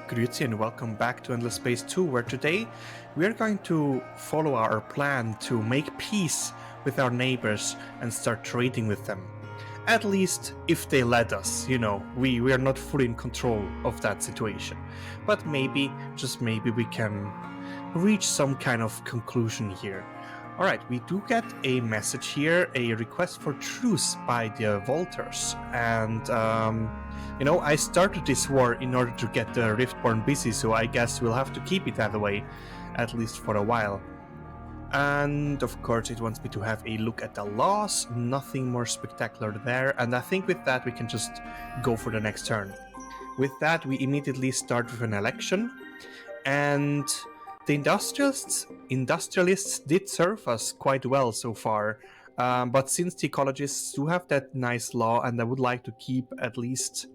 Grüezi and welcome back to Endless Space 2, where today we are going to follow our plan to make peace with our neighbors and start trading with them. At least if they let us, we are not fully in control of that situation. But maybe, just maybe, we can reach some kind of conclusion here. Alright, we do get a message here, a request for truce by the Volters, and I started this war in order to get the Riftborn busy, so I guess we'll have to keep it that way, at least for a while. And of course it wants me to have a look at the laws, nothing more spectacular there, and I think with that we can just go for the next turn. With that we immediately start with an election, and the industrialists did serve us quite well so far, but since the ecologists do have that nice law and I would like to keep at least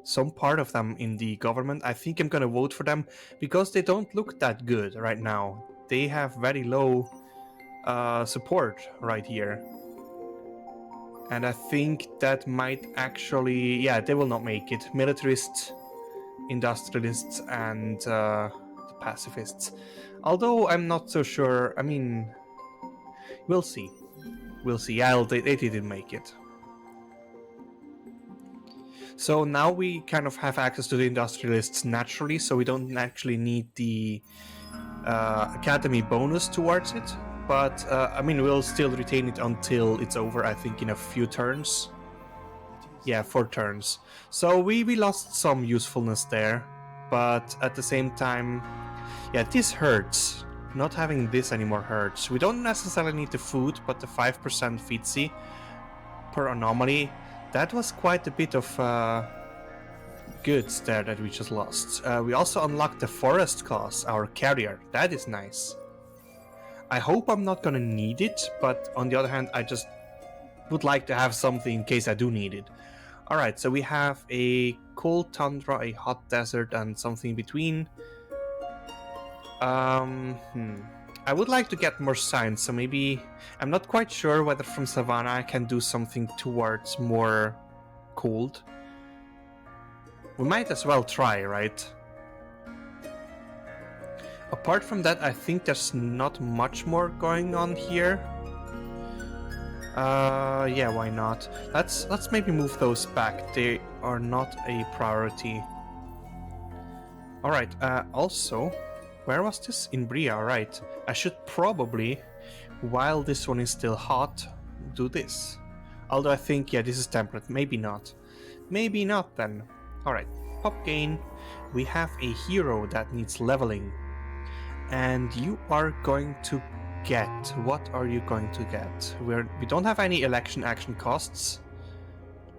some part of them in the government, I think I'm gonna vote for them because they don't look that good right now. They have very low support right here. And I think that might actually... yeah, they will not make it. Militarists, industrialists, and the pacifists. Although I'm not so sure. I mean, we'll see. We'll see. They didn't make it. So now we kind of have access to the industrialists naturally, so we don't actually need the academy bonus towards it. But, we'll still retain it until it's over, I think, in a few turns. Yeah, 4 turns. So we lost some usefulness there, but at the same time, yeah, this hurts. Not having this anymore hurts. We don't necessarily need the food, but the 5% FTSE per anomaly, that was quite a bit of goods there that we just lost. We also unlocked the forest class, our carrier. That is nice. I hope I'm not gonna need it, but on the other hand, I just would like to have something in case I do need it. Alright, so we have a cold tundra, a hot desert, and something in between. I would like to get more signs, so maybe... I'm not quite sure whether from Savannah I can do something towards more cold. We might as well try, right? Apart from that, I think there's not much more going on here. Yeah, why not? Let's maybe move those back. They are not a priority. Alright, also, where was this? In Bria, right. I should probably, while this one is still hot, do this. Although I think, yeah, this is temperate. Maybe not. Maybe not then. Alright, pop gain. We have a hero that needs leveling. And you are going to get... what are you going to get? We don't have any election action costs.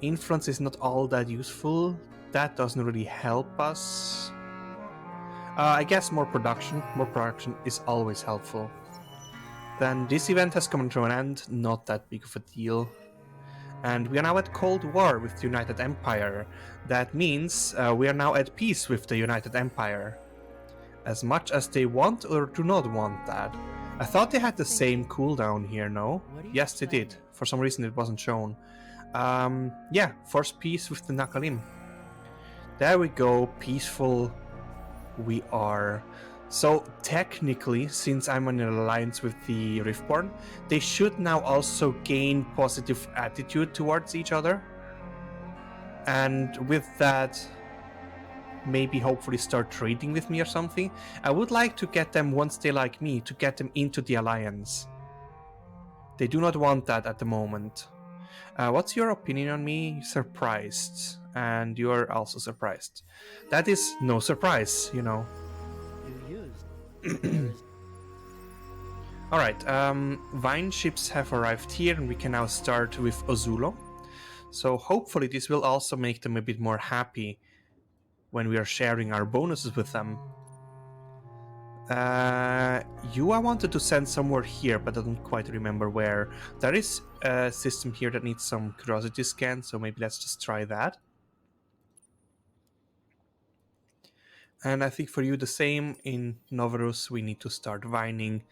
Influence is not all that useful. That doesn't really help us. I guess more production. More production is always helpful. Then this event has come to an end. Not that big of a deal. And we are now at Cold War with the United Empire. That means we are now at peace with the United Empire. As much as they want or do not want that. I thought they had the same cooldown here, no? Yes, they did. For some reason it wasn't shown. Yeah, force peace with the Nakalim. There we go, peaceful we are. So technically, since I'm in an alliance with the Riftborn, they should now also gain positive attitude towards each other. And with that, maybe hopefully start trading with me or something. I would like to get them, once they like me, to get them into the alliance. They do not want that at the moment. What's your opinion on me? Surprised. And you're also surprised. That is no surprise, you know. Alright, vine ships have arrived here and we can now start with Ozulo. So hopefully this will also make them a bit more happy when we are sharing our bonuses with them. I wanted to send somewhere here, but I don't quite remember where. There is a system here that needs some curiosity scan, so maybe let's just try that. And I think for you the same. In Novarus we need to start vining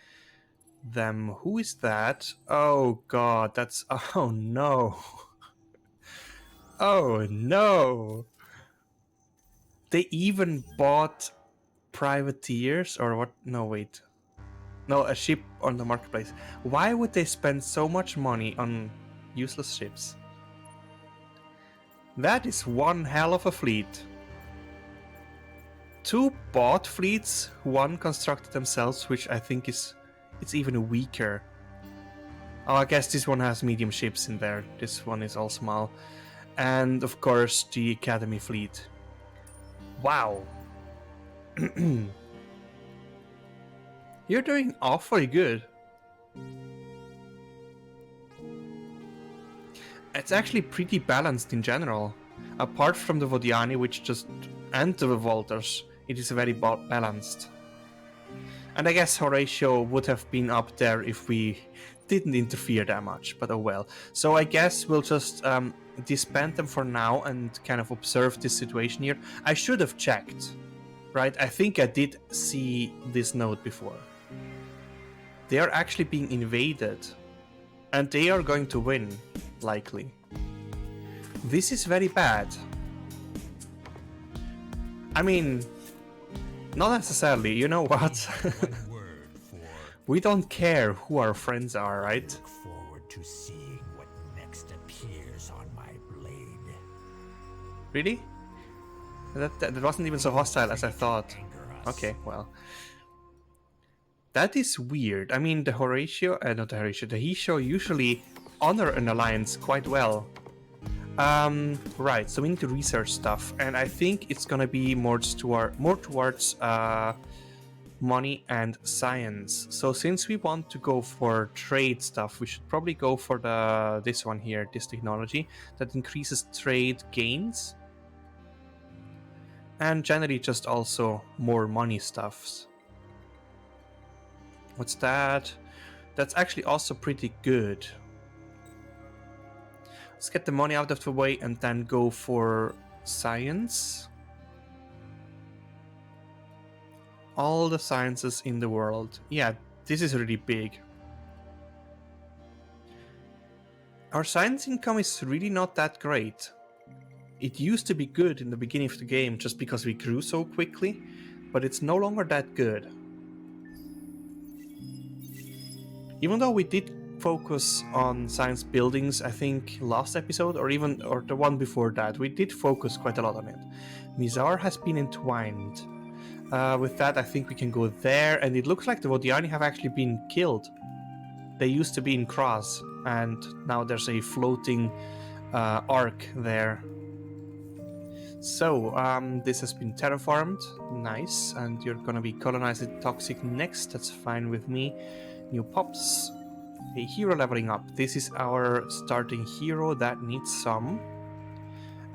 them. Who is that? Oh god, that's... oh no. Oh no. They even bought privateers or what? No, wait. No, a ship on the marketplace. Why would they spend so much money on useless ships? That is one hell of a fleet. 2 bought fleets, 1 constructed themselves, which I think is... it's even weaker. Oh, I guess this one has medium ships in there. This one is all small. And of course the Academy fleet. Wow. You're doing awfully good. It's actually pretty balanced in general. Apart from the Vodiani, which just... and the Revolters, it is very balanced. And I guess Horatio would have been up there if we didn't interfere that much, but oh well. So I guess we'll just disband them for now and kind of observe this situation here. I should have checked, right? I think I did see this note before. They are actually being invaded, and they are going to win, likely. This is very bad. I mean, not necessarily, you know what? We don't care who our friends are, right? Look forward to seeing what next appears on my blade. Really? That wasn't even so hostile as I thought. Okay, well. That is weird. I mean, the Horatio, not the Horatio, the Hisho usually honor an alliance quite well. Right, so we need to research stuff, and I think it's gonna be more towards money and science. So since we want to go for trade stuff, we should probably go for this one here, this technology that increases trade gains, and generally just also more money stuffs. What's that? That's actually also pretty good. Let's get the money out of the way and then go for science. All the sciences in the world. Yeah, this is really big. Our science income is really not that great. It used to be good in the beginning of the game just because we grew so quickly, but it's no longer that good. Even though we did focus on science buildings, I think last episode or the one before that, we did focus quite a lot on it. Mizar has been entwined. With that, I think we can go there, and it looks like the Vodiani have actually been killed. They used to be in Kraz, and now there's a floating arc there. So, this has been terraformed. Nice, and you're gonna be colonized with toxic next, that's fine with me. New pops. A hero leveling up. This is our starting hero that needs some.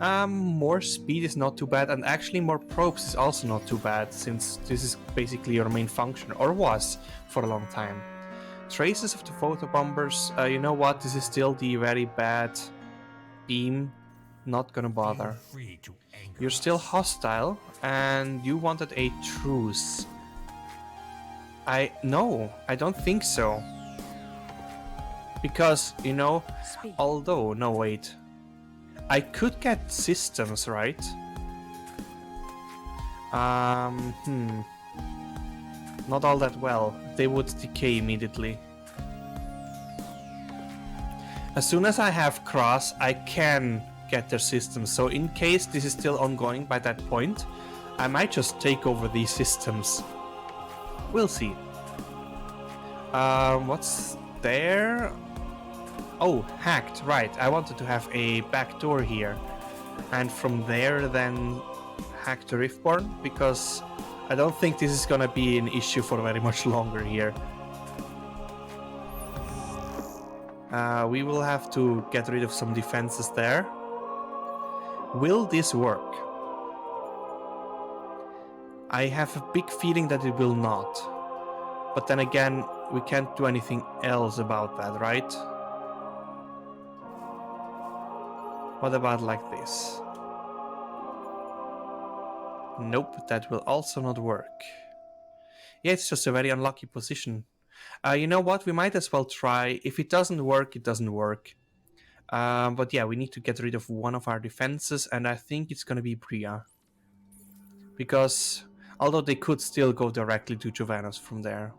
More speed is not too bad, and actually more probes is also not too bad, since this is basically your main function, or was for a long time. Traces of the photobombers. You know what? This is still the very bad beam. Not gonna bother. You're still hostile, and you wanted a truce. No, I don't think so. Because, you know, although, no wait. I could get systems, right? Not all that well. They would decay immediately. As soon as I have Cross, I can get their systems. So in case this is still ongoing by that point, I might just take over these systems. We'll see. What's there? Oh, hacked, right. I wanted to have a back door here. And from there then hack the Riftborn, because I don't think this is gonna be an issue for very much longer here. We will have to get rid of some defenses there. Will this work? I have a big feeling that it will not. But then again, we can't do anything else about that, right? What about like this? Nope, that will also not work. Yeah, it's just a very unlucky position. You know what? We might as well try. If it doesn't work, it doesn't work. But yeah, we need to get rid of one of our defenses, and I think it's gonna be Bria. because although they could still go directly to Jovanus from there.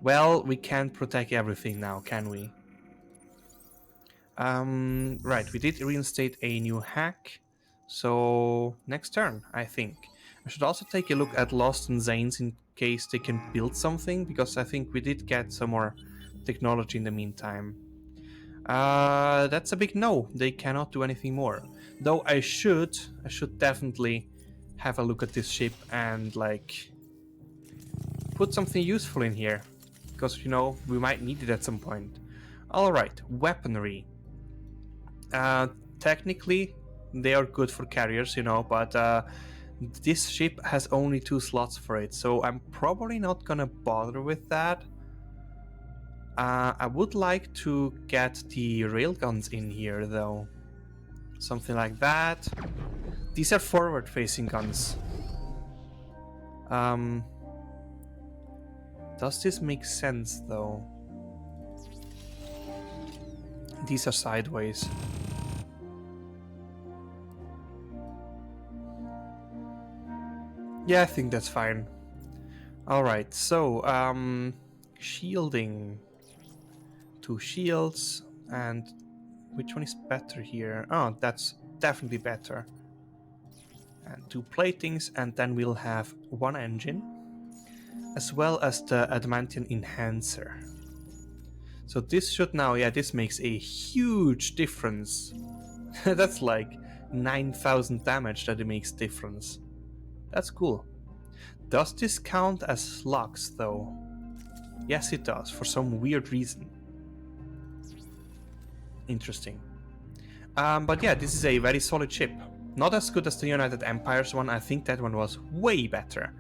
Well, we can't protect everything now, can we? Right, we did reinstate a new hack. So, next turn, I think. I should also take a look at Lost and Zanes in case they can build something, because I think we did get some more technology in the meantime. That's a big no. They cannot do anything more. Though I should definitely have a look at this ship and, like, put something useful in here. Because, you know, we might need it at some point. Alright, weaponry. Technically, they are good for carriers, you know, but this ship has only 2 slots for it, so I'm probably not gonna bother with that. I would like to get the railguns in here, though. Something like that. These are forward-facing guns. Does this make sense, though? These are sideways. Yeah, I think that's fine. Alright, so, shielding. 2 shields, and which one is better here? Oh, that's definitely better. And 2 platings, and then we'll have 1 engine, as well as the adamantium enhancer. So this should now, yeah, this makes a huge difference. That's like 9,000 damage that it makes difference. That's cool. Does this count as slugs, though? Yes, it does, for some weird reason. Interesting. But yeah, this is a very solid ship. Not as good as the United Empire's one. I think that one was way better.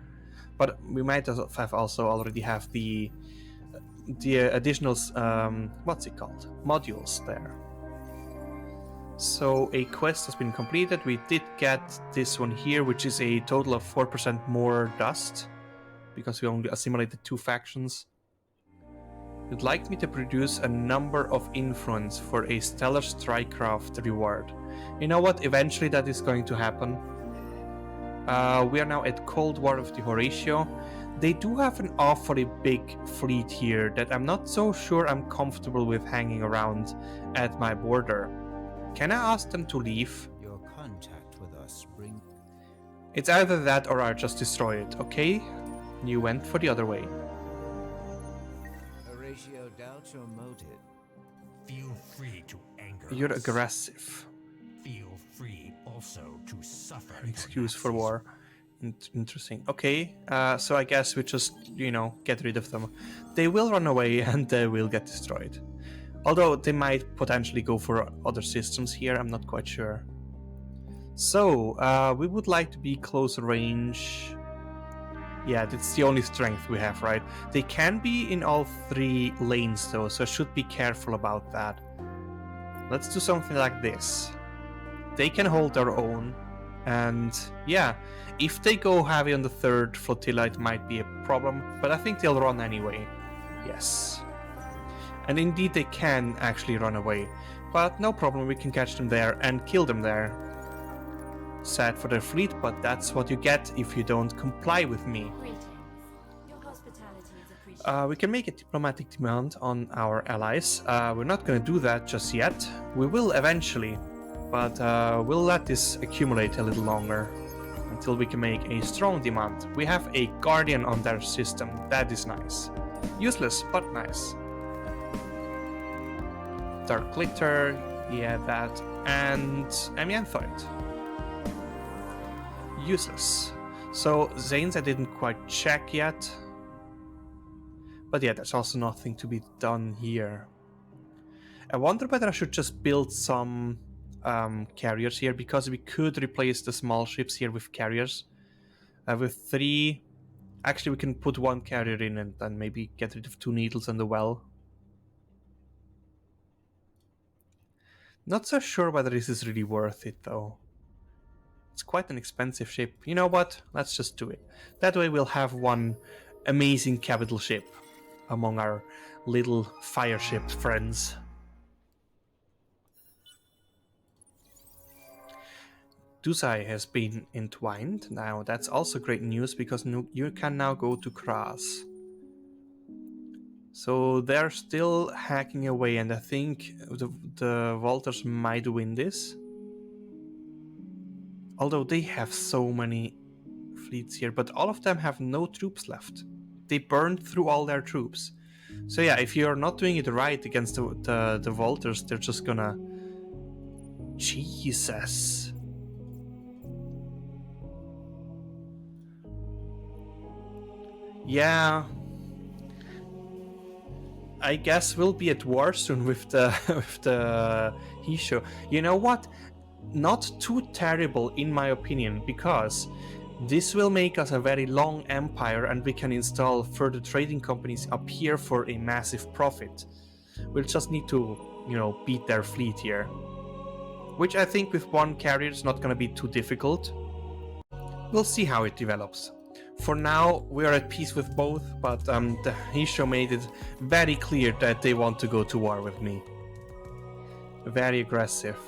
But we might have also already have the additional, what's it called? Modules there. So a quest has been completed. We did get this one here, which is a total of 4% more dust, because we only assimilated 2 factions. You'd like me to produce a number of influence for a stellar strikecraft reward. You know what? Eventually that is going to happen. We are now at Cold War of the Horatio. They do have an awfully big fleet here that I'm not so sure I'm comfortable with hanging around at my border. Can I ask them to leave? Your contact with us bring. It's either that or I just destroy it, okay? You went for the other way. Horatio doubts your motive. Feel free to anger You're us. aggressive. Feel free also to suffer. An excuse for war. Interesting. Okay, so I guess we just, you know, get rid of them. They will run away and they will get destroyed. Although they might potentially go for other systems here, I'm not quite sure. So, we would like to be close range. Yeah, that's the only strength we have, right? They can be in all 3 lanes though, so I should be careful about that. Let's do something like this. They can hold their own, and yeah, if they go heavy on the 3rd flotilla, it might be a problem, but I think they'll run anyway. Yes. And indeed they can actually run away, but no problem, we can catch them there and kill them there. Sad for their fleet, but that's what you get if you don't comply with me. Your hospitality is appreciated. We can make a diplomatic demand on our allies. We're not going to do that just yet. We will eventually, but we'll let this accumulate a little longer until we can make a strong demand. We have a guardian on their system. That is nice. Useless, but nice. Dark Glitter, yeah, that, and Amianthoid. Useless. So, Zanes I didn't quite check yet. But yeah, there's also nothing to be done here. I wonder whether I should just build some carriers here, because we could replace the small ships here with carriers. With 3... Actually, we can put 1 carrier in and then maybe get rid of 2 needles and the well. Not so sure whether this is really worth it, though. It's quite an expensive ship. You know what? Let's just do it. That way we'll have 1 amazing capital ship among our little fire ship friends. Dusai has been entwined. Now that's also great news because you can now go to Kras. So they're still hacking away, and I think the Walters might win this. Although they have so many fleets here, but all of them have no troops left. They burned through all their troops. So yeah, if you're not doing it right against the Walters, they're just gonna... Jesus. Yeah. I guess we'll be at war soon with the with the Hisho. You know what? Not too terrible in my opinion, because this will make us a very long empire and we can install further trading companies up here for a massive profit. We'll just need to, you know, beat their fleet here. Which I think with one carrier is not gonna be too difficult. We'll see how it develops. For now, we are at peace with both, but the Hisho made it very clear that they want to go to war with me. Very aggressive.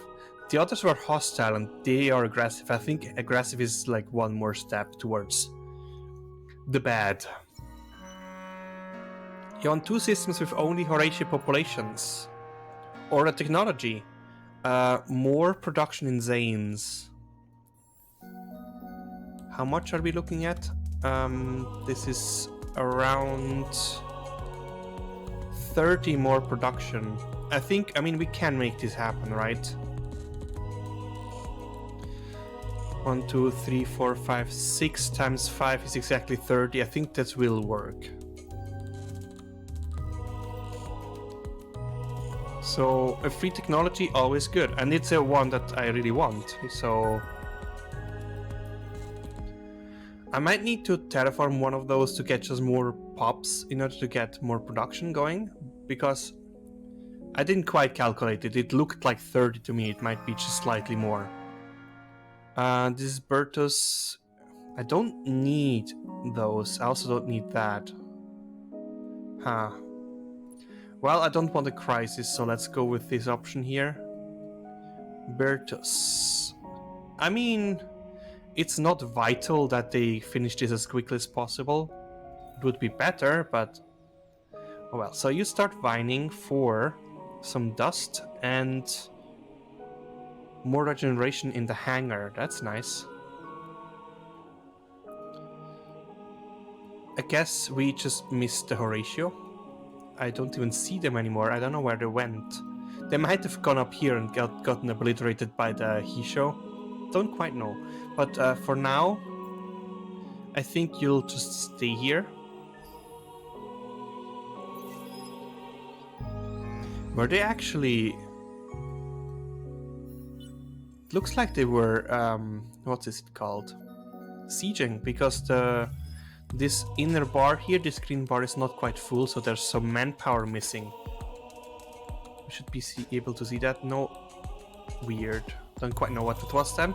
The others were hostile and they are aggressive. I think aggressive is like one more step towards the bad. You want 2 systems with only Horatio populations. Or a technology. More production in Zanes. How much are we looking at? This is around 30 more production. I mean, we can make this happen, right? 1, 2, 3, 4, 5, 6 times 5 is exactly 30. I think that will work. So a free technology, always good. And it's a one that I really want, so... I might need to terraform one of those to get just more pops in order to get more production going, because I didn't quite calculate it. It looked like 30 to me. It might be just slightly more. This is Bertus. I don't need those. I also don't need that. Huh. Well, I don't want a crisis, so let's go with this option here. Bertus. I mean... It's not vital that they finish this as quickly as possible. It would be better, but... Oh well, so you start mining for some dust and more regeneration in the hangar. That's nice. I guess we just missed the Horatio. I don't even see them anymore. I don't know where they went. They might have gone up here and gotten obliterated by the Hisho. Don't quite know. But for now, I think you'll just stay here. Were they actually... It looks like they were, what is it called? Sieging, because this inner bar here, this green bar is not quite full, so there's some manpower missing. We should be able to see that. No. Weird. Don't quite know what it was then.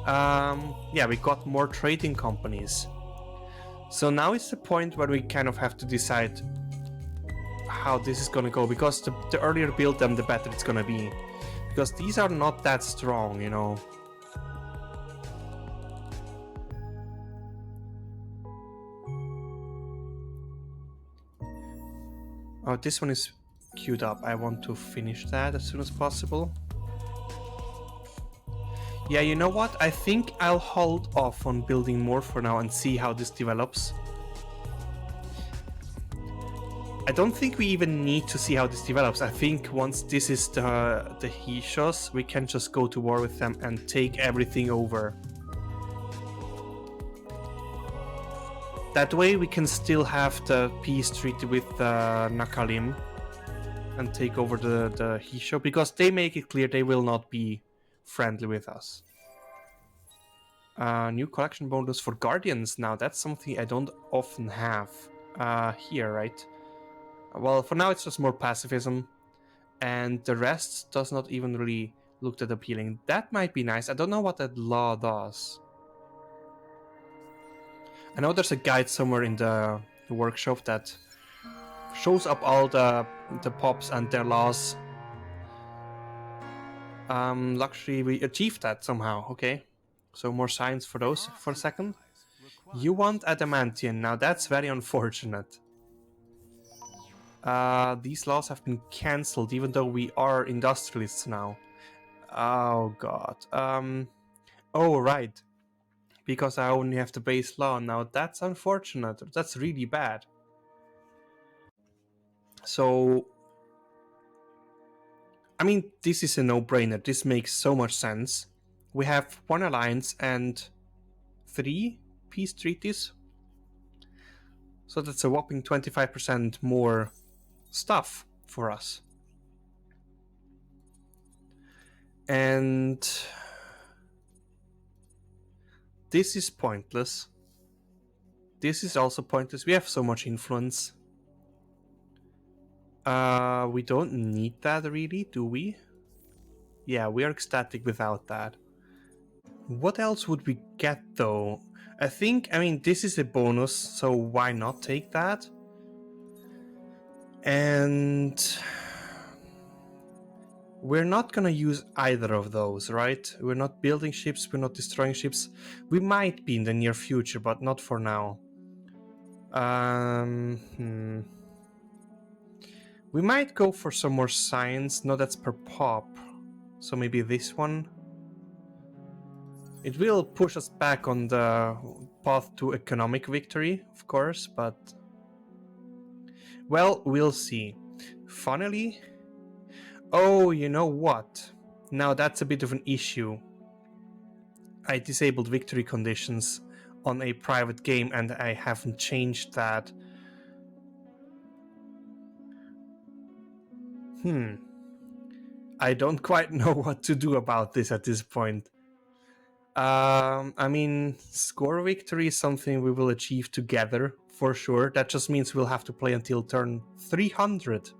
Yeah, we got more trading companies. So now it's the point where we kind of have to decide how this is gonna go, because the earlier build them, the better it's gonna be. Because these are not that strong, you know. Oh, this one is queued up. I want to finish that as soon as possible. Yeah, you know what? I think I'll hold off on building more for now and see how this develops. I don't think we even need to see how this develops. I think once this is the Hishos, we can just go to war with them and take everything over. That way we can still have the peace treaty with Nakalim and take over the Hisho, because they make it clear they will not be friendly with us. New collection bonus for Guardians now. That's something I don't often have here, right? Well, for now it's just more pacifism, and the rest does not even really look that appealing. That might be nice. I don't know what that law does. I know there's a guide somewhere in the workshop that shows up all the pops and their laws. Luxury, we achieved that somehow, okay. So more science for those for a second. You want adamantium, now that's very unfortunate. These laws have been cancelled even though we are industrialists now. Oh god. Oh right. Because I only have the base law now, that's unfortunate. That's really bad. So I mean, this is a no-brainer. This makes so much sense. We have 1 alliance and 3 peace treaties. So that's a whopping 25% more stuff for us. And this is pointless. This is also pointless. We have so much influence. We don't need that really, do we? Yeah, we are ecstatic without that. What else would we get though? I mean, this is a bonus, so why not take that? And we're not gonna use either of those, right? We're not building ships, we're not destroying ships. We might be in the near future, but not for now. We might go for some more science. No, that's per pop. So maybe this one. It will push us back on the path to economic victory, of course, but... well, we'll see. Funnily... oh, you know what? Now that's a bit of an issue. I disabled victory conditions on a private game and I haven't changed that. I don't quite know what to do about this at this point. I mean, score victory is something we will achieve together, for sure. That just means we'll have to play until turn 300.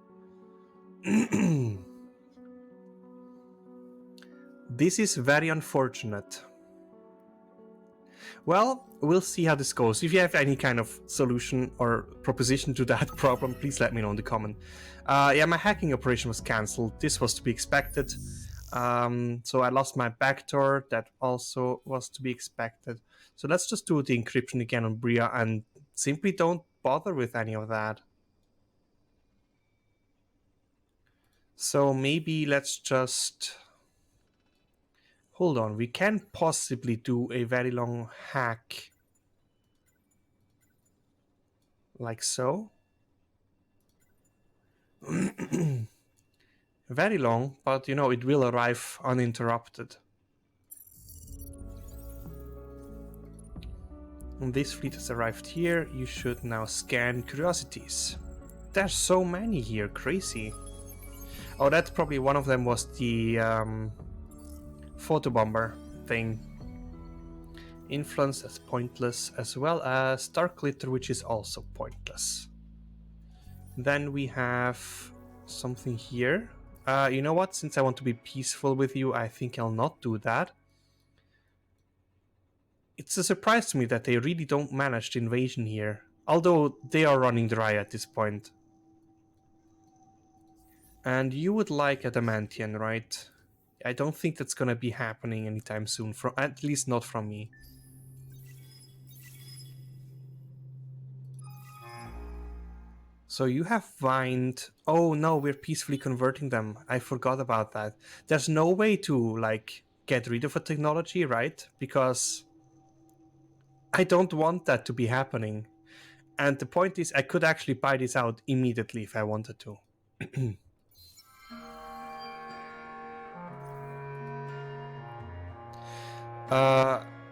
This is very unfortunate. Well, we'll see how this goes. If you have any kind of solution or proposition to that problem, please let me know in the comment. Yeah, my hacking operation was cancelled. This was to be expected. So I lost my backdoor. That also was to be expected. So let's just do the encryption again on Bria and simply don't bother with any of that. So maybe let's just... hold on, we can possibly do a very long hack. Like so. Very long, but you know, it will arrive uninterrupted. And this fleet has arrived here. You should now scan curiosities. There's so many here, crazy. Oh, that's probably one of them was the photobomber thing. Influence, that's pointless, as well as Dark Glitter, which is also pointless. Then we have something here. You know what? Since I want to be peaceful with you, I think I'll not do that. It's a surprise to me that they really don't manage the invasion here. Although they are running dry at this point. And you would like adamantium, right? I don't think that's gonna be happening anytime soon, at least not from me. So you have vined... oh no, we're peacefully converting them. I forgot about that. There's no way to, like, get rid of a technology, right? Because I don't want that to be happening. And the point is, I could actually buy this out immediately if I wanted to.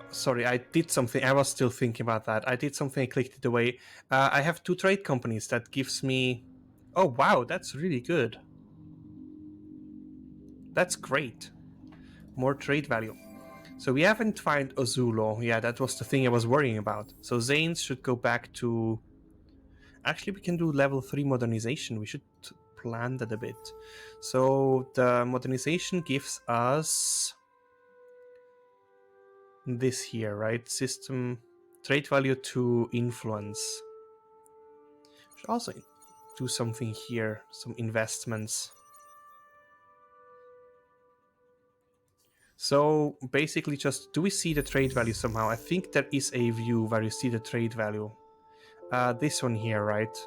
Sorry, I did something. I was still thinking about that. I did something, I clicked it away. I have 2 trade companies. That gives me... oh, wow, that's really good. That's great. More trade value. So we haven't found Ozulo. Yeah, that was the thing I was worrying about. So Zanes should go back to... actually, we can do level 3 modernization. We should plan that a bit. So the modernization gives us... this here, right? System trade value to influence. Should also do something here, some investments. So basically just, do we see the trade value somehow? I think there is a view where you see the trade value. This one here, right?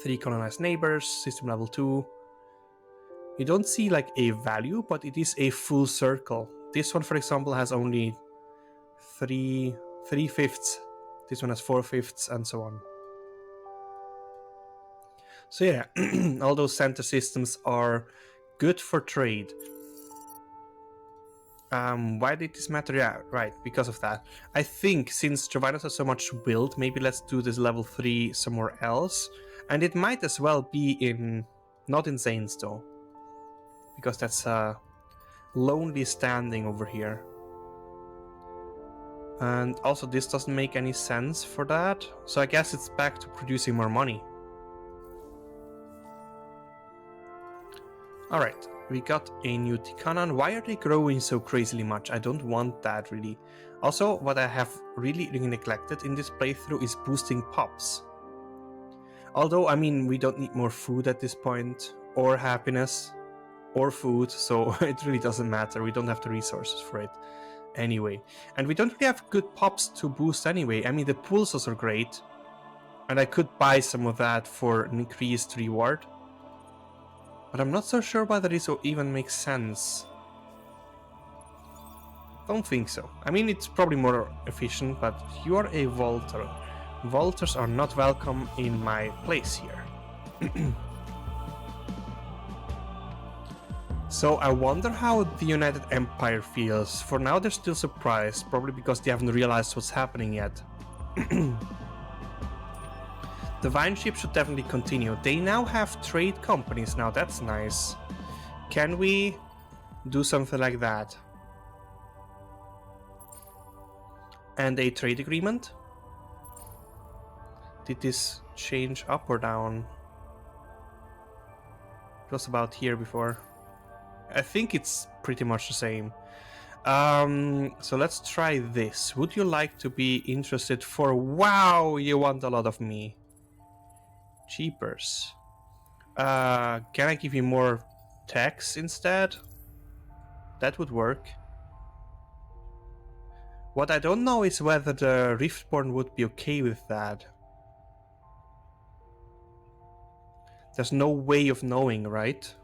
3 colonized neighbors, system level 2. You don't see like a value, but it is a full circle. This one, for example, has only 3/5. This one has 4/5, and so on. So yeah, all those center systems are good for trade. Why did this matter? Yeah, right, because of that. I think since Jovinos has so much build, maybe let's do this level 3 somewhere else. And it might as well be in... not in Zanes though. Because that's lonely standing over here. And also this doesn't make any sense for that. So I guess it's back to producing more money. Alright, we got a new Tikanan. Why are they growing so crazily much? I don't want that really. Also, what I have really neglected in this playthrough is boosting pops. Although, I mean, we don't need more food at this point, or happiness, or food, so it really doesn't matter. We don't have the resources for it anyway. And we don't really have good pops to boost anyway. I mean, the pulses are great, and I could buy some of that for an increased reward. But I'm not so sure whether this will even make sense. Don't think so. I mean, it's probably more efficient, but you are a Volter. Volters are not welcome in my place here. So I wonder how the United Empire feels. For now they're still surprised, probably because they haven't realized what's happening yet. The Vine ship should definitely continue. They now have trade companies now, that's nice. Can we do something like that? And a trade agreement? Did this change up or down? It was about here before. I think it's pretty much the same. So let's try this. Would you like to be interested for... Wow, you want a lot of me. Cheapers. Can I give you more tax instead? That would work. What I don't know is whether the Riftborn would be okay with that. There's no way of knowing, right?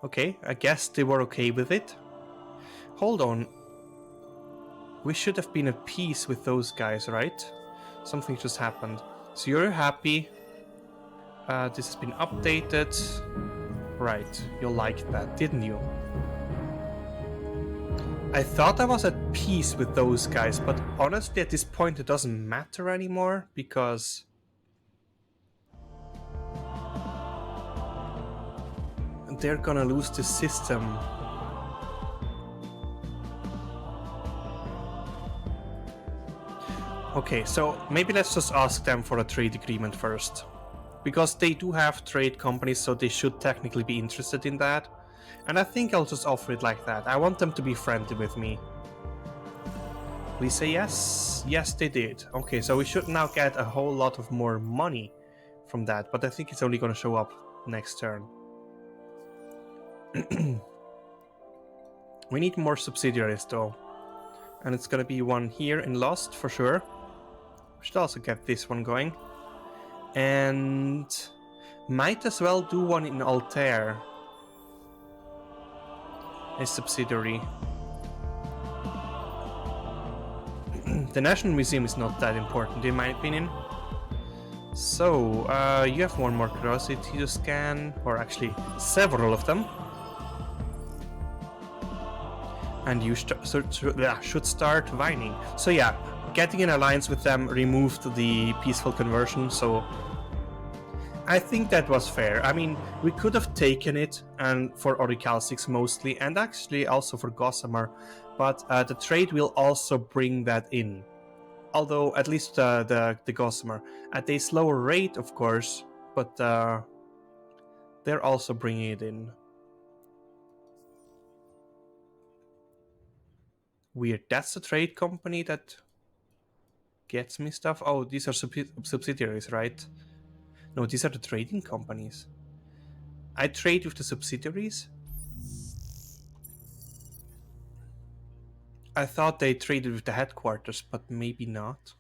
Okay, I guess they were okay with it. Hold on. We should have been at peace with those guys, right? Something just happened. So you're happy. This has been updated. Right, you liked that, didn't you? I thought I was at peace with those guys, but honestly at this point it doesn't matter anymore, because... they're gonna lose the system. Okay, so maybe let's just ask them for a trade agreement first. Because they do have trade companies, so they should technically be interested in that. And I think I'll just offer it like that. I want them to be friendly with me. Please say yes. Yes, they did. Okay, so we should now get a whole lot of more money from that. But I think it's only gonna show up next turn. We need more subsidiaries though. And it's gonna be one here in Lost for sure. We should also get this one going. And might as well do one in Altair. A subsidiary. The National Museum is not that important in my opinion. So, you have one more curiosity to scan, or actually several of them. And you should start vining. So yeah, getting an alliance with them removed the peaceful conversion, so I think that was fair. I mean, we could have taken it, and for Orichalcix mostly, and actually also for Gossamer, but the trade will also bring that in. Although, at least the Gossamer. At a slower rate, of course, but they're also bringing it in. Weird. That's the trade company that gets me stuff? Oh, these are subsidiaries, right? No, these are the trading companies. I trade with the subsidiaries? I thought they traded with the headquarters, but maybe not.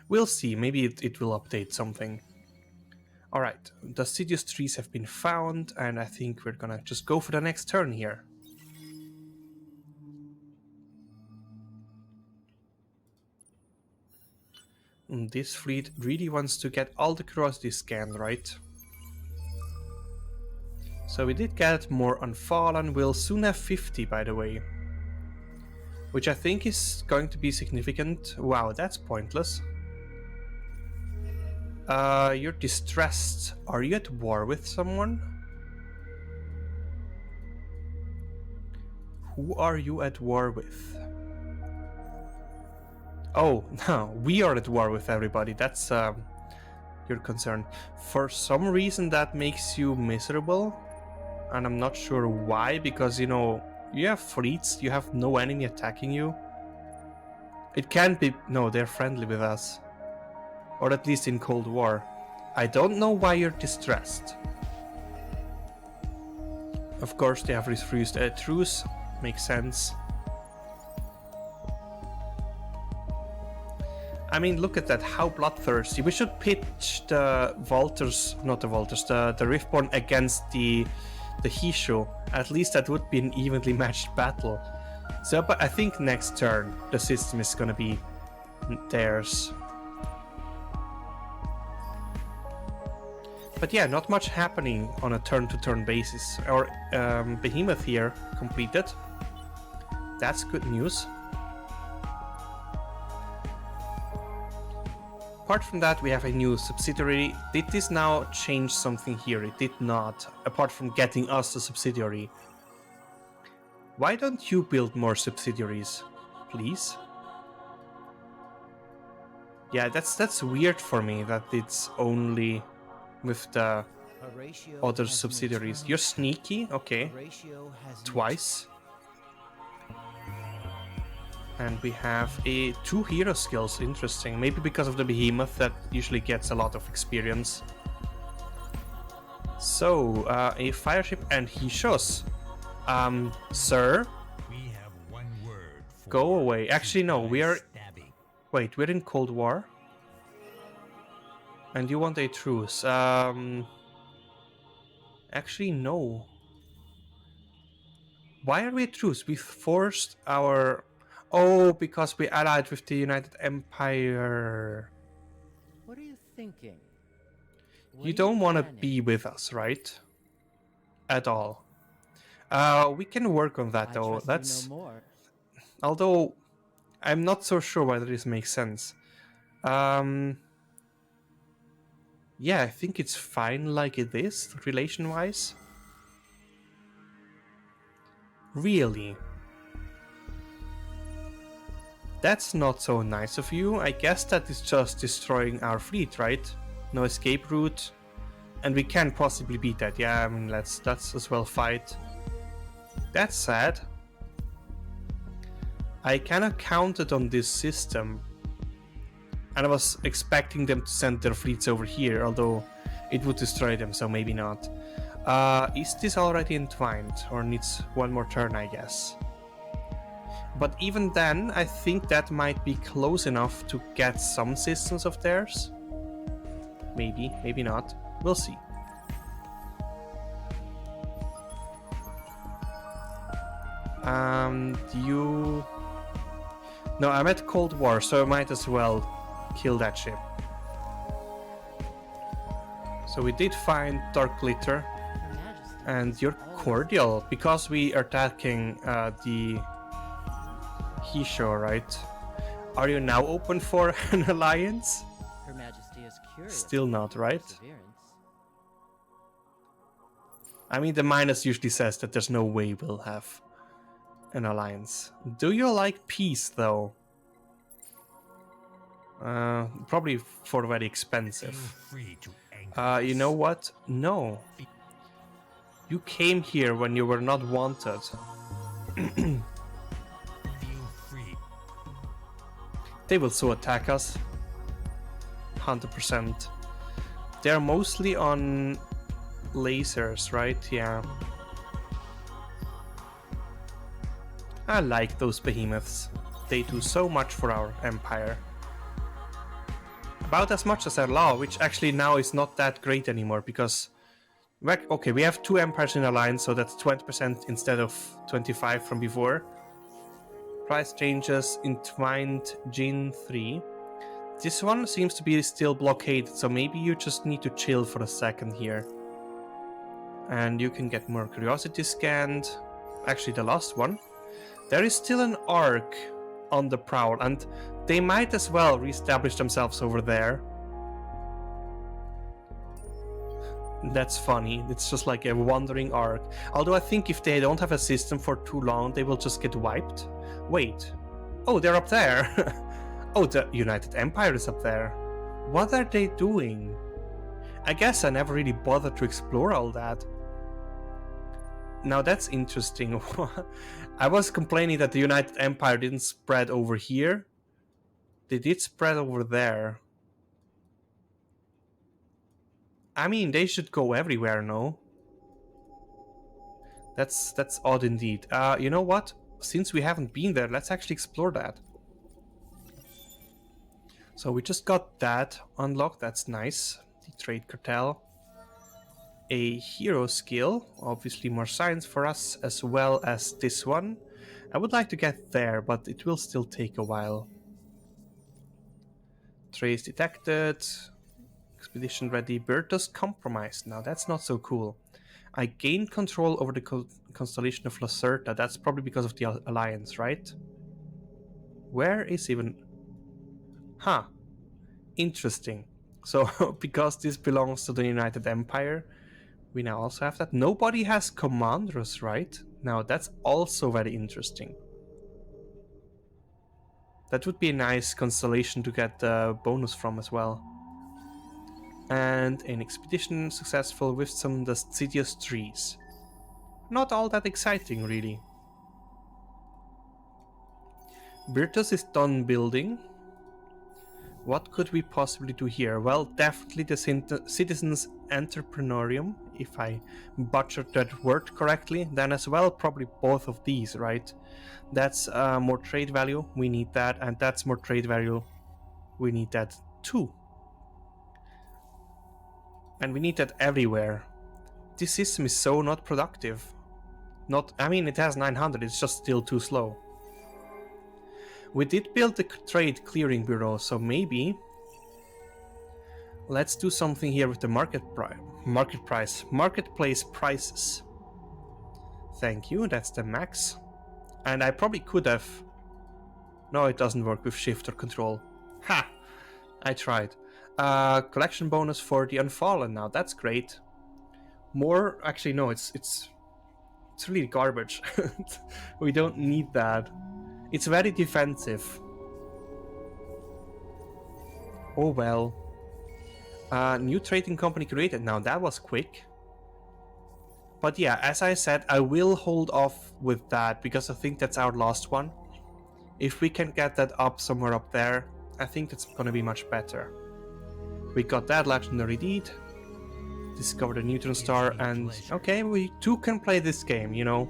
We'll see, maybe it will update something. Alright, the Sidious trees have been found, and I think we're gonna just go for the next turn here. This fleet really wants to get all the curiosities scanned, right? So we did get more Unfallen, we'll soon have 50 by the way. Which I think is going to be significant. Wow, that's pointless. You're distressed. Are you at war with someone? Who are you at war with? Oh, no, we are at war with everybody. That's your concern. For some reason that makes you miserable. And I'm not sure why, because, you know, you have fleets, you have no enemy attacking you. It can't be... No, they're friendly with us. Or at least in Cold War. I don't know why you're distressed. Of course, they have refused a truce. Makes sense. I mean, look at that, how bloodthirsty. We should pitch the Volters, not the Volters, the Riftborn against the Hisho. At least that would be an evenly matched battle. So, but I think next turn the system is gonna be theirs. But yeah, not much happening on a turn-to-turn basis. Our behemoth here completed. That's good news. Apart from that, we have a new subsidiary. Did this now change something here? It did not, apart from getting us a subsidiary. Why don't you build more subsidiaries, please? Yeah, that's weird for me that it's only with the other subsidiaries. You're sneaky, okay. Twice. And we have two hero skills, interesting. Maybe because of the behemoth that usually gets a lot of experience. So, a fireship and Hishos. Sir? We have one word for Go away. Actually, no, we are... stabbing. Wait, we're in Cold War? And you want a truce. Actually, no. Why are we at truce? We forced our... Oh, because we allied with the United Empire. What are you thinking? You don't want to be with us, right? At all. We can work on that though. That's... Although, I'm not so sure whether this makes sense. Yeah, I think it's fine like it is, relation-wise. Really? That's not so nice of you. I guess that is just destroying our fleet, right? No escape route. And we can possibly beat that. Yeah, I mean, let's as well fight. That's sad. I kinda counted on this system. And I was expecting them to send their fleets over here, although it would destroy them, so maybe not. Is this already entwined? Or needs one more turn, I guess? But even then, I think that might be close enough to get some systems of theirs. Maybe, maybe not. We'll see. You... No, I'm at Cold War, so I might as well kill that ship. So we did find Dark Glitter. And you're cordial, because we are attacking the Hisho, right? Are you now open for an alliance? Her Majesty is curious. Still not, right? I mean, the minus usually says that there's no way we'll have an alliance. Do you like peace, though? Probably for very expensive. Free to You know what? No. You came here when you were not wanted. feel free. They will so attack us. 100%. They're mostly on lasers, right? Yeah. I like those behemoths. They do so much for our empire. About as much as our law, which actually now is not that great anymore because... Okay, we have 2 empires in alliance, so that's 20% instead of 25 from before. Price changes, entwined Jin 3. This one seems to be still blockaded, so maybe you just need to chill for a second here. And you can get more curiosity scanned. Actually, the last one. There is still an arc on the prowl, and they might as well reestablish themselves over there. That's funny. It's just like a wandering arc. Although I think if they don't have a system for too long, they will just get wiped. Wait. Oh, they're up there. Oh, the United Empire is up there. What are they doing? I guess I never really bothered to explore all that. Now that's interesting. I was complaining that the United Empire didn't spread over here. They did spread over there. I mean, they should go everywhere, no? That's odd indeed. You know what? Since we haven't been there, let's actually explore that. So we just got that unlocked. That's nice. The trade cartel. A hero skill. Obviously more science for us, as well as this one. I would like to get there, but it will still take a while. Trace detected. Expedition ready. Bertus compromised. Now that's not so cool. I gained control over the constellation of Lacerta. That's probably because of the alliance, right? Where is even... Huh. Interesting. So, because this belongs to the United Empire, we now also have that. Nobody has commanders, right? Now, that's also very interesting. That would be a nice constellation to get the bonus from as well. And an expedition successful with some deciduous trees. Not all that exciting, really. Bertus is done building. What could we possibly do here? Well, definitely the Citizens Entrepreneurium, if I butchered that word correctly. Then as well, probably both of these, right? That's more trade value, we need that. And that's more trade value, we need that too. And we need that everywhere. This system is so not productive. I mean, it has 900, it's just still too slow. We did build the Trade Clearing Bureau, so maybe... Let's do something here with the marketplace prices. Thank you, that's the max. And I probably could have... No, it doesn't work with Shift or Control. Ha! I tried. Collection bonus for the Unfallen now, that's great. More... Actually, no, it's really garbage. We don't need that. It's very defensive. Oh well. New trading company created. Now that was quick. But yeah, as I said, I will hold off with that because I think that's our last one. If we can get that up somewhere up there, I think it's gonna be much better. We got that legendary deed. Discovered a neutron star, and okay, we too can play this game, you know.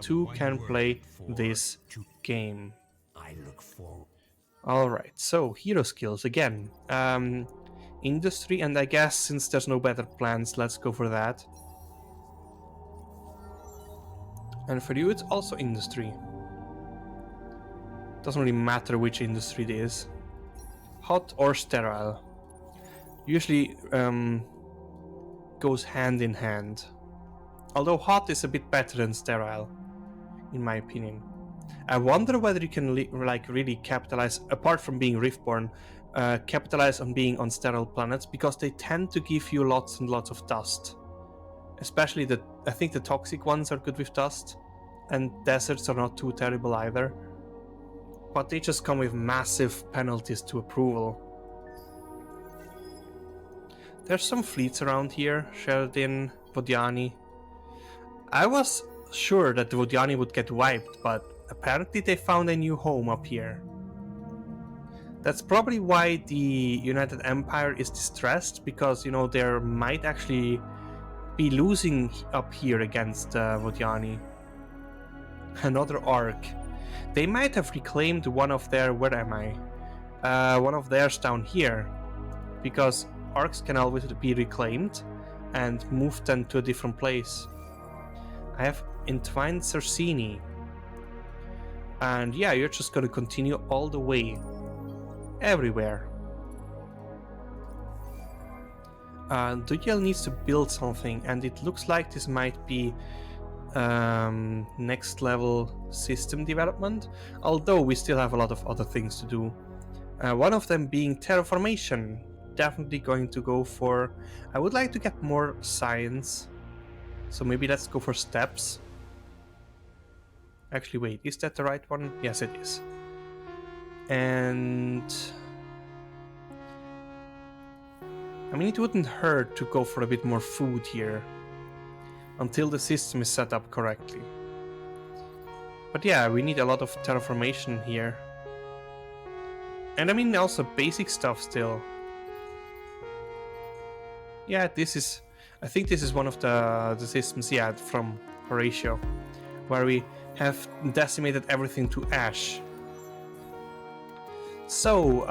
Two can play this game. Alright, so hero skills again. Industry, and I guess since there's no better plans, let's go for that. And for you, it's also industry. Doesn't really matter which industry it is. Hot or sterile. Usually goes hand in hand. Although hot is a bit better than sterile, in my opinion. I wonder whether you can really capitalize, apart from being Riftborn, capitalize on being on sterile planets, because they tend to give you lots and lots of dust. Especially I think the toxic ones are good with dust, and deserts are not too terrible either. But they just come with massive penalties to approval. There's some fleets around here, Sheridan, Vodiani. I was sure that the Vodiani would get wiped, but apparently they found a new home up here. That's probably why the United Empire is distressed, because, you know, there might actually be losing up here against Vodiani. Another arc. They might have reclaimed one of their... Where am I? One of theirs down here. Because arcs can always be reclaimed and moved then to a different place. I have Entwined Cercini. And yeah, you're just gonna continue all the way. Everywhere. Dugiel needs to build something, and it looks like this might be next level system development, although we still have a lot of other things to do. One of them being terraformation. Definitely going to go for... I would like to get more science, so maybe let's go for steps. Actually, wait, is that the right one? Yes, it is. And... I mean, it wouldn't hurt to go for a bit more food here until the system is set up correctly. But yeah, we need a lot of terraformation here. And I mean, also basic stuff still. Yeah, this is... I think this is one of the systems, yeah, from Horatio, where we have decimated everything to ash. So,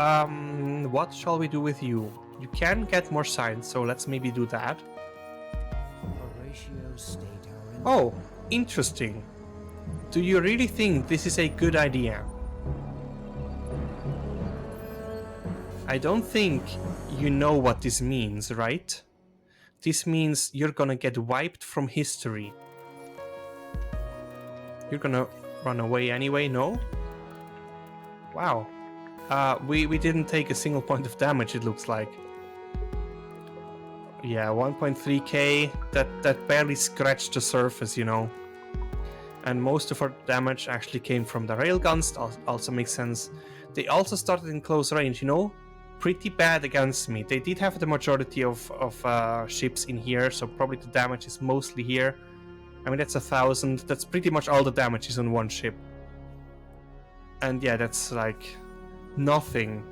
what shall we do with you? You can get more science, so let's maybe do that. Oh, interesting. Do you really think this is a good idea? I don't think you know what this means, right? This means you're gonna get wiped from history. You're gonna run away anyway, no? Wow. We didn't take a single point of damage, it looks like. Yeah, 1.3k, that barely scratched the surface, you know. And most of our damage actually came from the railguns, also makes sense. They also started in close range, you know. Pretty bad against me. They did have the majority of ships in here, so probably the damage is mostly here. I mean, that's 1,000. That's pretty much all the damage is on one ship. And yeah, that's like nothing.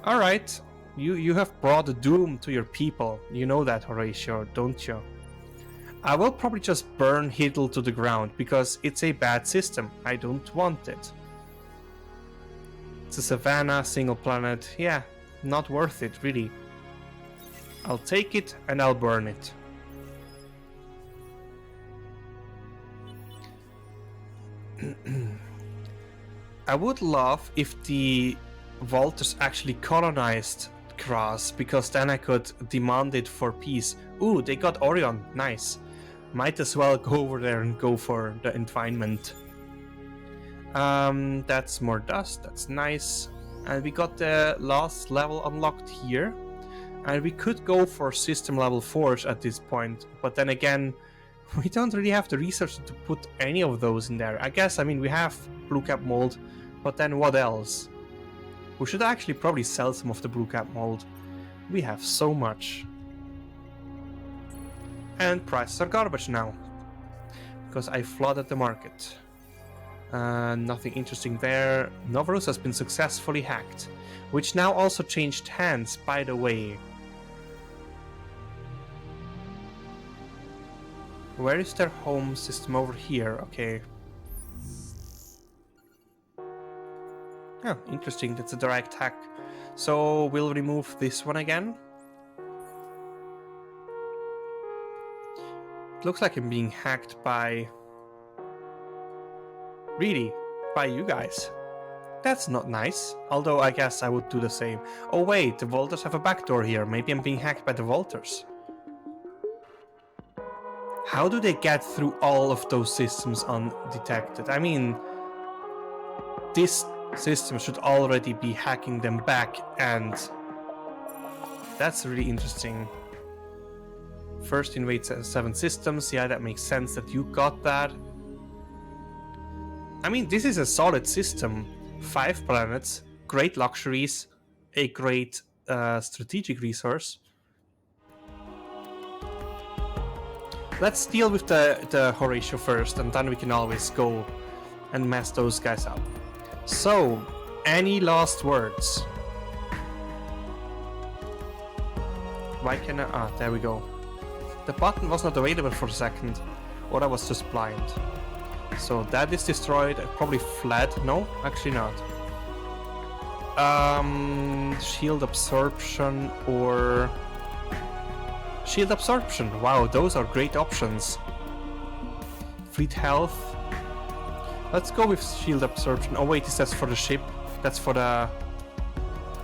Alright, you have brought doom to your people. You know that, Horatio, don't you? I will probably just burn Hiddle to the ground, because it's a bad system. I don't want it. It's a savannah, single planet. Yeah, not worth it, really. I'll take it and I'll burn it. I would love if the Vultures actually colonized Kras, because then I could demand it for peace. Ooh, they got Orion, nice. Might as well go over there and go for the entwinement. That's more dust, that's nice. And we got the last level unlocked here. And we could go for system level 4s at this point, but then again, we don't really have the resources to put any of those in there. I guess, I mean, we have blue cap mold, but then what else? We should actually probably sell some of the blue cap mold. We have so much. And prices are garbage now, because I flooded the market. Nothing interesting there. Novarus has been successfully hacked, which now also changed hands, by the way. Where is their home system? Over here, okay. Oh, interesting, that's a direct hack. So we'll remove this one again. It looks like I'm being hacked by... Really? By you guys? That's not nice. Although I guess I would do the same. Oh wait, the Vultures have a backdoor here. Maybe I'm being hacked by the Vultures. How do they get through all of those systems undetected? I mean, this system should already be hacking them back, and that's really interesting. First invade 7 systems, yeah, that makes sense that you got that. I mean, this is a solid system. 5 planets, great luxuries, a great strategic resource. Let's deal with the Horatio first, and then we can always go and mess those guys up. So, any last words? Why can I... Ah, there we go. The button was not available for a second, or I was just blind. So that is destroyed. I probably fled. No, actually not. Shield absorption or shield absorption. Wow, those are great options. Fleet health. Let's go with shield absorption. Oh wait, is that for the ship? That's for the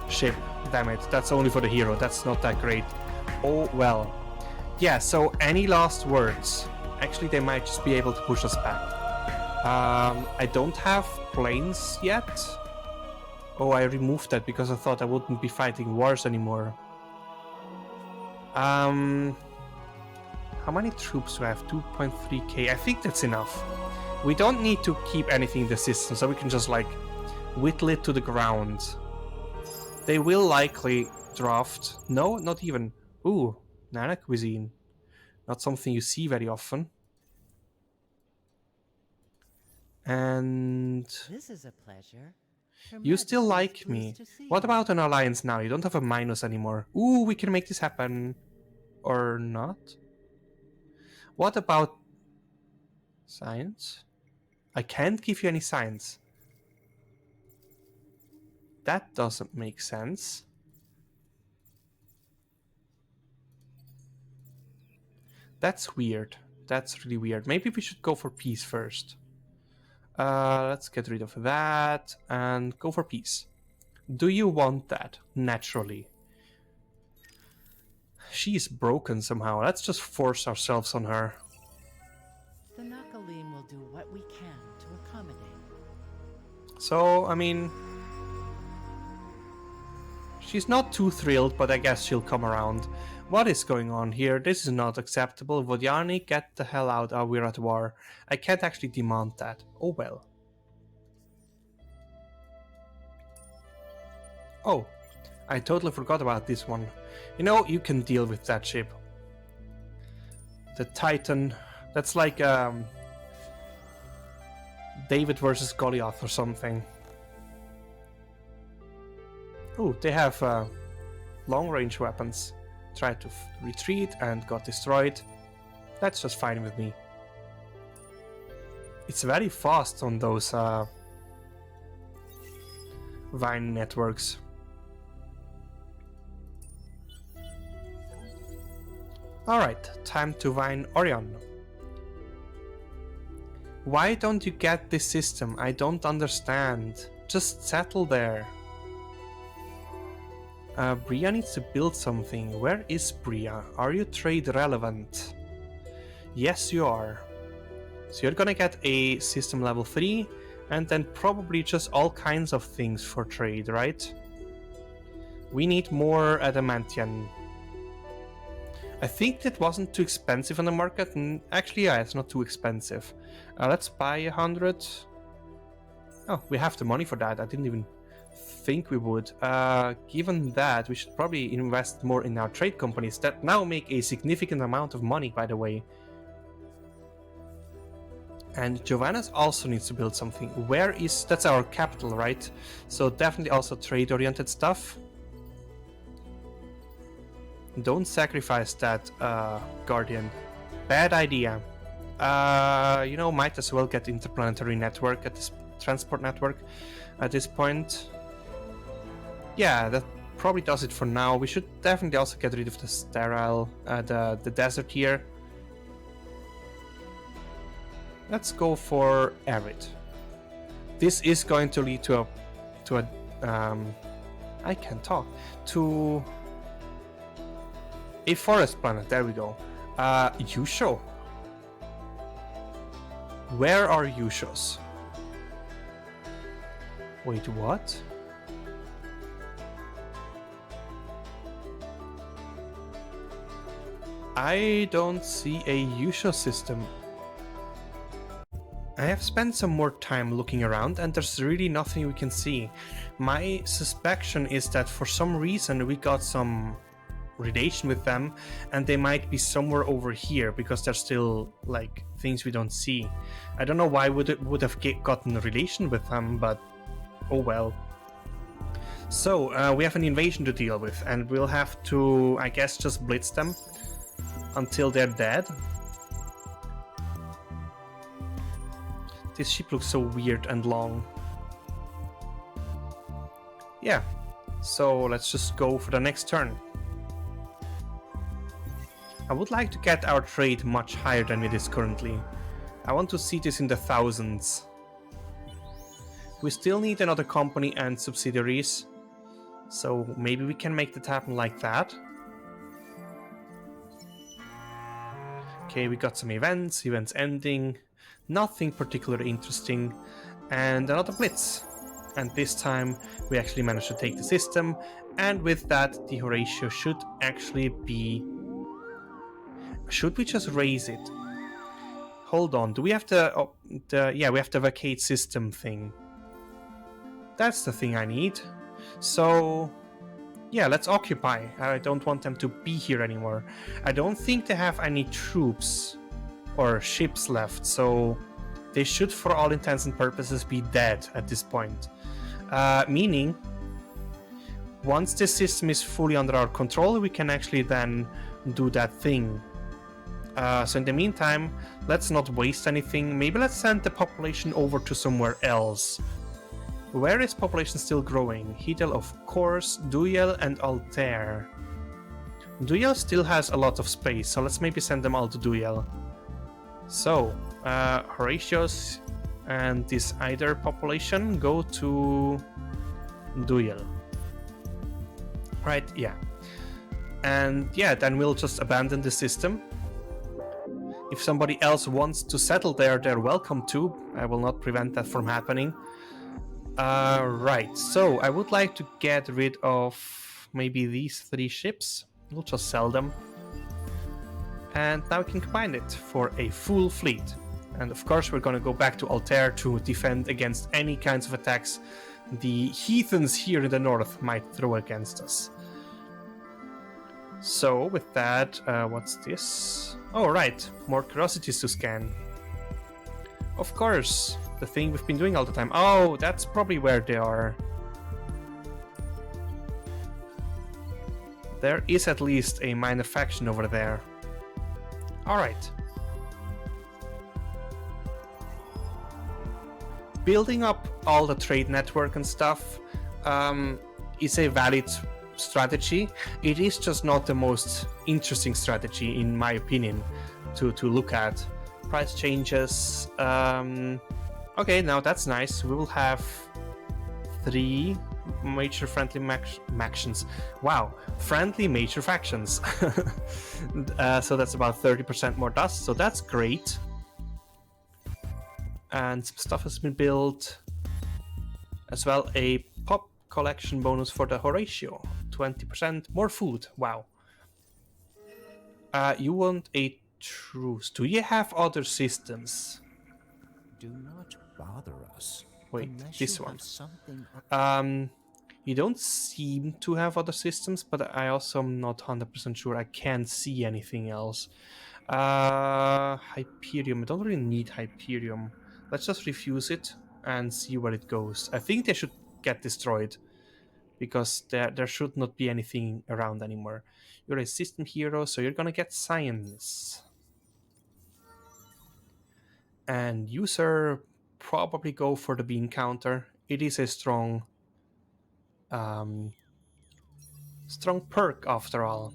ship. Damn it, that's only for the hero. That's not that great. Oh well. Yeah, so any last words? Actually, they might just be able to push us back. I don't have planes yet. Oh, I removed that because I thought I wouldn't be fighting wars anymore. How many troops do I have? 2.3k. I think that's enough. We don't need to keep anything in the system, so we can just like whittle it to the ground. They will likely draft. No, not even. Ooh, Nana cuisine. Not something you see very often. And This is a pleasure. Her you still Majesty is like me. pleased to see What you. about an alliance now? You don't have a minus anymore. Ooh, we can make this happen. Or not? What about science? I can't give you any science. That doesn't make sense. That's weird. That's really weird. Maybe we should go for peace first. Let's get rid of that and go for peace. Do you want that? Naturally. She is broken somehow. Let's just force ourselves on her. The Nakalim will do what we can to accommodate. So, I mean... she's not too thrilled, but I guess she'll come around. What is going on here? This is not acceptable. Vodyani, get the hell out. Oh, we're at war. I can't actually demand that. Oh well. Oh, I totally forgot about this one. You know, you can deal with that ship. The Titan. That's like David versus Goliath or something. Oh, they have long-range weapons. Tried to retreat and got destroyed. That's just fine with me. It's very fast on those Vine networks. Alright, time to Vine Orion. Why don't you get this system? I don't understand. Just settle there. Bria needs to build something. Where is Bria? Are you trade relevant? Yes, you are. So you're gonna get a system level 3 and then probably just all kinds of things for trade, right? We need more adamantium. I think that wasn't too expensive on the market. And actually, yeah, it's not too expensive. Let's buy 100. Oh, we have the money for that. I didn't even think we would. Given that, we should probably invest more in our trade companies that now make a significant amount of money, by the way. And Giovanna's also needs to build something. Where is... that's our capital, right? So definitely also trade-oriented stuff. Don't sacrifice that, Guardian. Bad idea. You know, might as well get interplanetary network at this transport network at this point. Yeah, that probably does it for now. We should definitely also get rid of the sterile, the desert here. Let's go for arid. This is going to lead to a I can't talk. To a forest planet. There we go. Yusho. Where are Yushos? Wait, what? I don't see a Yusho system. I have spent some more time looking around and there's really nothing we can see. My suspicion is that for some reason we got some relation with them and they might be somewhere over here because there's still like things we don't see. I don't know why would have gotten a relation with them, but oh well. So we have an invasion to deal with and we'll have to, I guess, just blitz them until they're dead. This ship looks so weird and long. Yeah, so let's just go for the next turn. I would like to get our trade much higher than it is currently. I want to see this in the thousands. We still need another company and subsidiaries, so maybe we can make that happen like that. Okay, we got some events ending, nothing particularly interesting, and another blitz. And this time we actually managed to take the system, and with that the Horatio should actually be... Should we just raise it? Hold on, do we have to... yeah, we have the vacate system thing. That's the thing I need. So... yeah, let's occupy. I don't want them to be here anymore. I don't think they have any troops or ships left, so they should, for all intents and purposes, be dead at this point. Meaning, once this system is fully under our control, we can actually then do that thing. So in the meantime, let's not waste anything. Maybe let's send the population over to somewhere else. Where is population still growing? Hidel, of course, Duyel and Altair. Duyel still has a lot of space, so let's maybe send them all to Duyel. So, Horatius and this either population go to Duyel. Right, yeah. And yeah, then we'll just abandon the system. If somebody else wants to settle there, they're welcome to. I will not prevent that from happening. Right, so I would like to get rid of maybe these 3 ships. We'll just sell them. And now we can combine it for a full fleet. And of course we're gonna go back to Altair to defend against any kinds of attacks the heathens here in the north might throw against us. So with that, what's this? Oh right, more curiosities to scan. Of course, the thing we've been doing all the time. Oh, that's probably where they are. There is at least a minor faction over there. Alright. Building up all the trade network and stuff is a valid strategy. It is just not the most interesting strategy, in my opinion, to look at. Price changes. Okay, now that's nice. We will have 3 major friendly factions. Wow, friendly major factions. So that's about 30% more dust, so that's great. And some stuff has been built. As well, a pop collection bonus for the Horatio. 20% more food, wow. You want a truce. Do you have other systems? Do not bother us. Wait, unless this you one. have something You don't seem to have other systems, but I also am not 100% sure. I can't see anything else. Hyperium. I don't really need Hyperium. Let's just refuse it and see where it goes. I think they should get destroyed, because there should not be anything around anymore. You're a system hero, so you're gonna get science. And you, sir, probably go for the bean counter. It is a strong perk after all.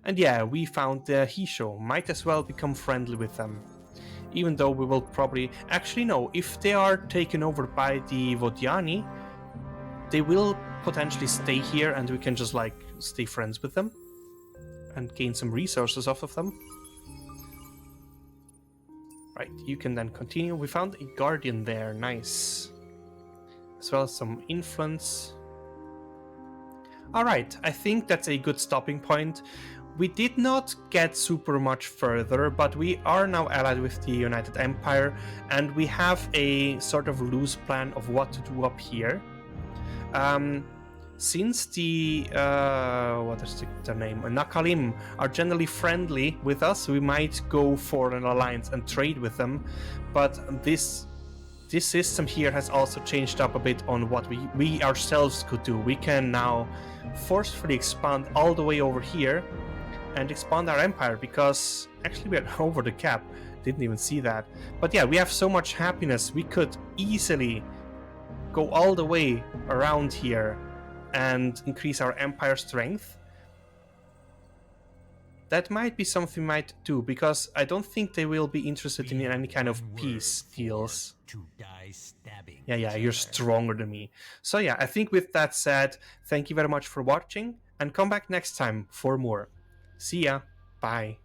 And yeah, we found the Hisho. Might as well become friendly with them. Even though we will probably... Actually no, if they are taken over by the Vodiani, they will potentially stay here and we can just like stay friends with them and gain some resources off of them. Right, you can then continue. We found a guardian there, nice. As well as some influence. Alright, I think that's a good stopping point. We did not get super much further, but we are now allied with the United Empire, and we have a sort of loose plan of what to do up here. Since the what is their name? Nakalim are generally friendly with us, we might go for an alliance and trade with them. But this system here has also changed up a bit on what we ourselves could do. We can now forcefully expand all the way over here and expand our empire, because actually we are over the cap. didn't even see that. But yeah, we have so much happiness. We could easily go all the way around here and increase our empire strength. That might be something we might do, because I don't think they will be interested in any kind of peace deals. To die stabbing Yeah, you're stronger than me. So yeah, I think with that said, thank you very much for watching, and come back next time for more. See ya. Bye.